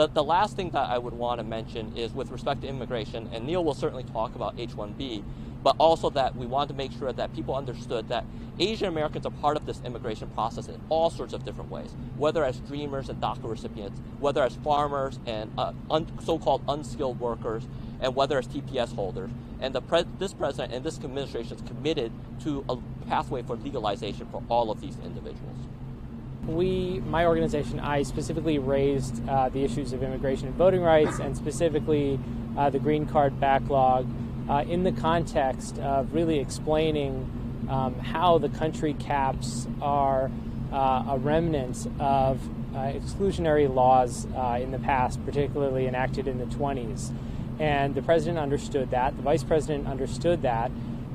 The last thing that I would want to mention is with respect to immigration, and Neil will certainly talk about H-1B, but also that we want to make sure that people understood that Asian Americans are part of this immigration process in all sorts of different ways, whether as dreamers and DACA recipients, whether as farmers and so-called unskilled workers, and whether as TPS holders. And this president and this administration is committed to a pathway for legalization for all of these individuals. My organization, I specifically raised the issues of immigration and voting rights, and specifically the green card backlog, in the context of really explaining how the country caps are a remnant of exclusionary laws in the past, particularly enacted in the 20s. And the president understood that, the vice president understood that,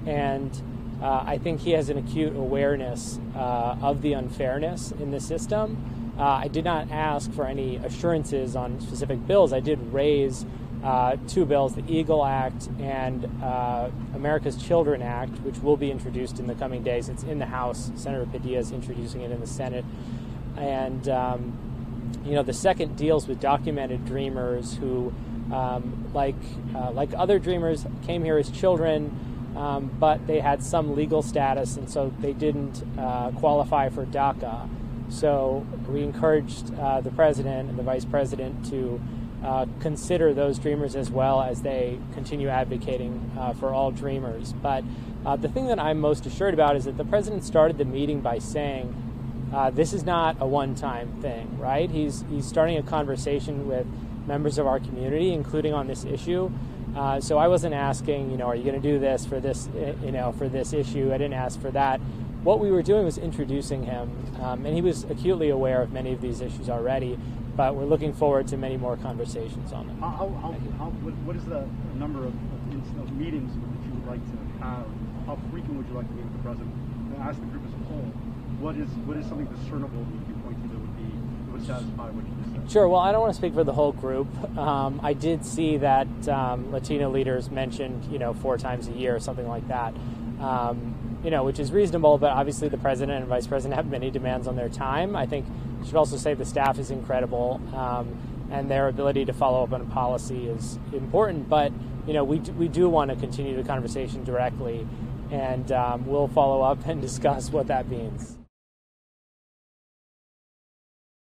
and I think he has an acute awareness of the unfairness in the system. I did not ask for any assurances on specific bills. I did raise two bills, the EAGLE Act and America's Children Act, which will be introduced in the coming days. It's in the House. Senator Padilla is introducing it in the Senate. And, the second deals with documented dreamers who, like other dreamers, came here as children, but they had some legal status, and so they didn't qualify for DACA. So we encouraged the president and the vice president to consider those dreamers as well as they continue advocating for all dreamers. But the thing that I'm most assured about is that the president started the meeting by saying, this is not a one-time thing, right? He's starting a conversation with members of our community, including on this issue. So I wasn't asking, are you going to do this for this, for this issue? I didn't ask for that. What we were doing was introducing him, and he was acutely aware of many of these issues already, but we're looking forward to many more conversations on them. What is the number of meetings that you would like to have? How frequent would you like to meet with the president? And ask the group as a whole, what is something discernible that you can point to that would satisfy what you just said? Sure. Well, I don't want to speak for the whole group. I did see that Latino leaders mentioned, 4 times a year or something like that. Which is reasonable, but obviously the president and vice president have many demands on their time. I think I should also say the staff is incredible, and their ability to follow up on policy is important. But we do want to continue the conversation directly, and we'll follow up and discuss what that means.